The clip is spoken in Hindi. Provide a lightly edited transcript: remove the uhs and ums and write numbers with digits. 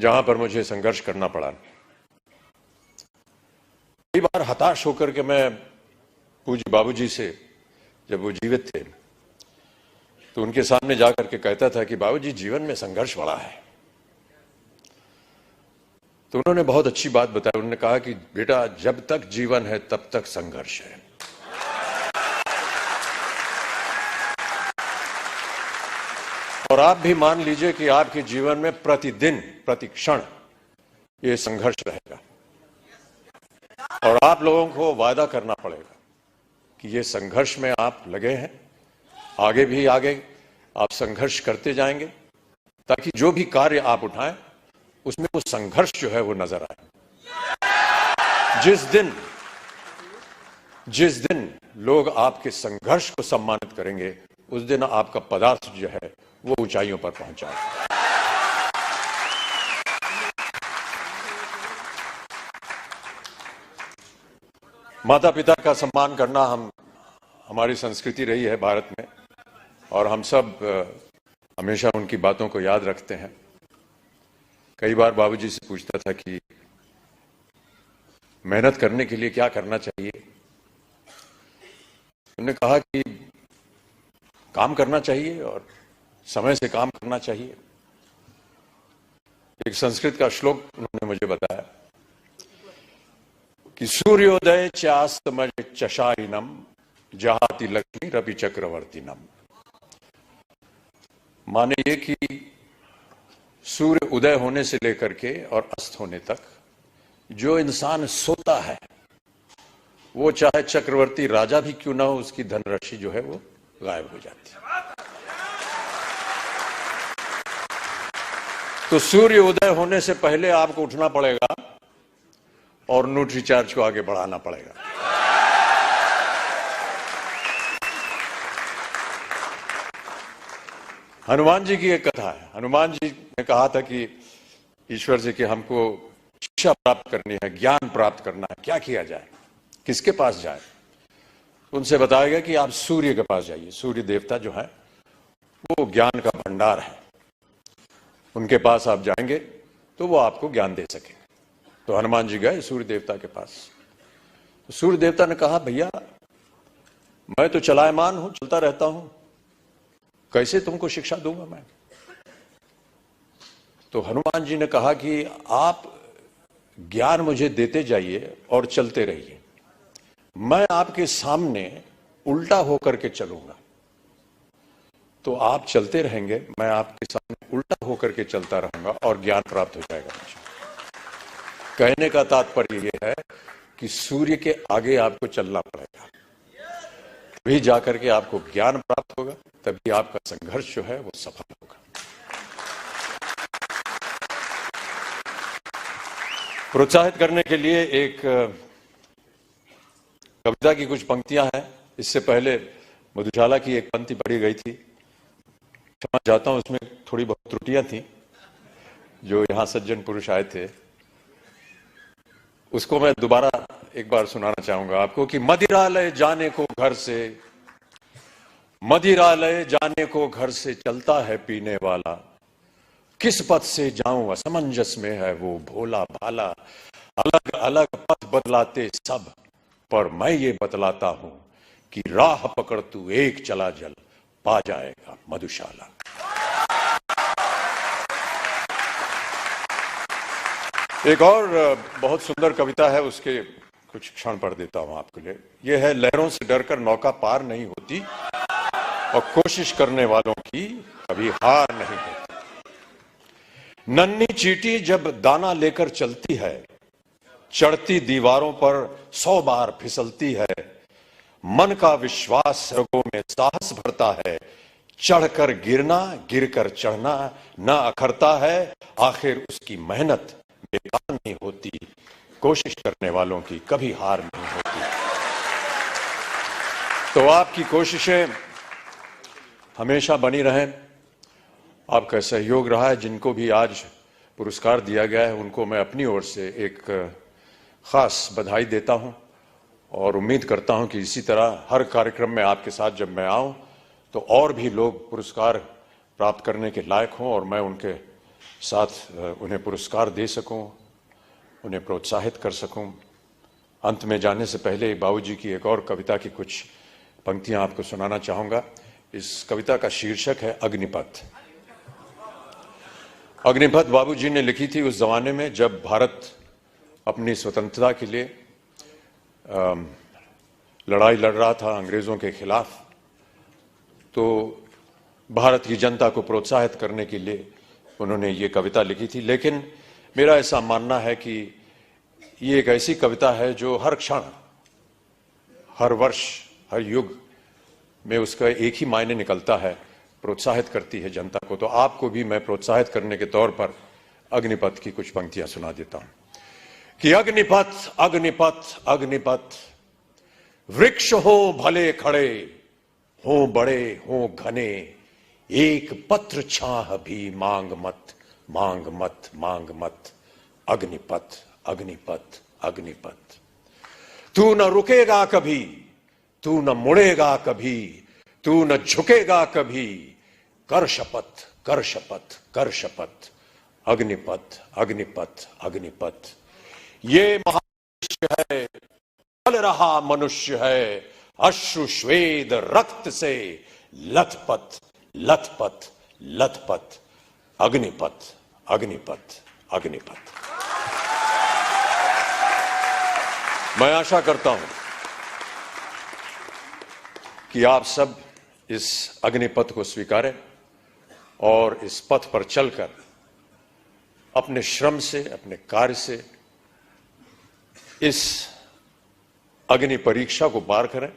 जहां पर मुझे संघर्ष करना पड़ा। कई बार हताश होकर के मैं पूज्य बाबूजी से, जब वो जीवित थे, तो उनके सामने जाकर के कहता था कि बाबूजी जीवन में संघर्ष बड़ा है। तो उन्होंने बहुत अच्छी बात बताई। उन्होंने कहा कि बेटा, जब तक जीवन है तब तक संघर्ष है। और आप भी मान लीजिए कि आपके जीवन में प्रतिदिन, प्रतिक्षण ये संघर्ष रहेगा। और आप लोगों को वादा करना पड़ेगा कि ये संघर्ष में आप लगे हैं, आगे भी आगे आप संघर्ष करते जाएंगे, ताकि जो भी कार्य आप उठाएं उसमें वो संघर्ष जो है वो नजर आए। जिस दिन लोग आपके संघर्ष को सम्मानित करेंगे, उस दिन आपका पदार्थ जो है वो ऊंचाइयों पर पहुंचा। माता पिता का सम्मान करना हमारी संस्कृति रही है भारत में, और हम सब हमेशा उनकी बातों को याद रखते हैं। कई बार बाबूजी से पूछता था कि मेहनत करने के लिए क्या करना चाहिए। उन्होंने कहा कि काम करना चाहिए और समय से काम करना चाहिए। एक संस्कृत का श्लोक उन्होंने मुझे बताया कि सूर्योदय चास्तमय चशाइनम जहाति लक्ष्मी रवि चक्रवर्तीनम। माने ये कि सूर्य उदय होने से लेकर के और अस्त होने तक जो इंसान सोता है, वो चाहे चक्रवर्ती राजा भी क्यों ना हो, उसकी धनराशि जो है वो गायब हो जाती है। तो सूर्य उदय होने से पहले आपको उठना पड़ेगा और न्यूट्रीचार्ज को आगे बढ़ाना पड़ेगा। हनुमान जी की एक कथा है। हनुमान जी ने कहा था कि ईश्वर से कि हमको शिक्षा प्राप्त करनी है, ज्ञान प्राप्त करना है, क्या किया जाए, किसके पास जाए। उनसे बताया गया कि आप सूर्य के पास जाइए। सूर्य देवता जो है वो ज्ञान का भंडार है, उनके पास आप जाएंगे तो वो आपको ज्ञान दे सके। तो हनुमान जी गए सूर्य देवता के पास। तो सूर्य देवता ने कहा, भैया मैं तो चलायमान हूं, चलता रहता हूं, कैसे तुमको शिक्षा दूंगा मैं। तो हनुमान जी ने कहा कि आप ज्ञान मुझे देते जाइए और चलते रहिए, मैं आपके सामने उल्टा होकर के चलूंगा। तो आप चलते रहेंगे, मैं आपके सामने उल्टा होकर के चलता रहूंगा और ज्ञान प्राप्त हो जाएगा मुझे। कहने का तात्पर्य यह है कि सूर्य के आगे आपको चलना पड़ेगा, तभी जाकर के आपको ज्ञान प्राप्त होगा, तभी आपका संघर्ष जो है वो सफल होगा। प्रोत्साहित करने के लिए एक कविता की कुछ पंक्तियां हैं। इससे पहले मधुशाला की एक पंक्ति पढ़ी गई थी, क्षमा चाहता हूं, उसमें थोड़ी बहुत त्रुटियां थी। जो यहां सज्जन पुरुष आए थे, उसको मैं दोबारा एक बार सुनाना चाहूंगा आपको कि मदिरालय जाने को घर से, मदिरालय जाने को घर से चलता है पीने वाला, किस पथ से जाऊं असमंजस में है वो भोला भाला, अलग अलग पथ बदलाते सब, पर मैं ये बतलाता हूं कि राह पकड़ तू एक चला जल, पा जाएगा मधुशाला। एक और बहुत सुंदर कविता है, उसके कुछ क्षण पढ़ देता हूं आपके लिए। यह है, लहरों से डरकर नौका पार नहीं होती और कोशिश करने वालों की कभी हार नहीं होती। नन्ही चींटी जब दाना लेकर चलती है, चढ़ती दीवारों पर 100 बार फिसलती है, मन का विश्वास रगों में साहस भरता है, चढ़कर गिरना गिरकर चढ़ना न अखरता है, आखिर उसकी मेहनत बेकार नहीं होती, कोशिश करने वालों की कभी हार नहीं होती। तो आपकी कोशिशें हमेशा बनी रहें। आपका सहयोग रहा है। जिनको भी आज पुरस्कार दिया गया है, उनको मैं अपनी ओर से एक खास बधाई देता हूं और उम्मीद करता हूं कि इसी तरह हर कार्यक्रम में आपके साथ जब मैं आऊं तो और भी लोग पुरस्कार प्राप्त करने के लायक हों और मैं उनके साथ उन्हें पुरस्कार दे सकूं, उन्हें प्रोत्साहित कर सकूं। अंत में जाने से पहले बाबूजी की एक और कविता की कुछ पंक्तियां आपको सुनाना चाहूंगा। इस कविता का शीर्षक है अग्निपथ। अग्निपथ बाबूजी ने लिखी थी उस जमाने में जब भारत अपनी स्वतंत्रता के लिए लड़ाई लड़ रहा था अंग्रेजों के खिलाफ। तो भारत की जनता को प्रोत्साहित करने के लिए उन्होंने ये कविता लिखी थी। लेकिन मेरा ऐसा मानना है कि ये एक ऐसी कविता है जो हर क्षण, हर वर्ष, हर युग में उसका एक ही मायने निकलता है, प्रोत्साहित करती है जनता को। तो आपको भी मैं प्रोत्साहित करने के तौर पर अग्निपथ की कुछ पंक्तियां सुना देता हूं कि अग्निपथ अग्निपथ अग्निपथ, वृक्ष हो भले खड़े, हो बड़े हो घने, एक पत्र छाह भी मांग मत मांग मत मांग मत। अग्निपथ अग्निपथ अग्निपथ, तू न रुकेगा कभी, तू न मुड़ेगा कभी, तू न झुकेगा कभी, कर शपथ कर शपथ कर शपथ। अग्निपथ अग्निपथ अग्निपथ, ये महामनुष्य है, चल रहा मनुष्य है, अश्रु श्वेद रक्त से लथपथ लथपथ लथपथ। अग्निपथ अग्निपथ अग्निपथ। मैं आशा करता हूं कि आप सब इस अग्निपथ को स्वीकारें और इस पथ पर चलकर अपने श्रम से, अपने कार्य से इस अग्नि परीक्षा को पार करें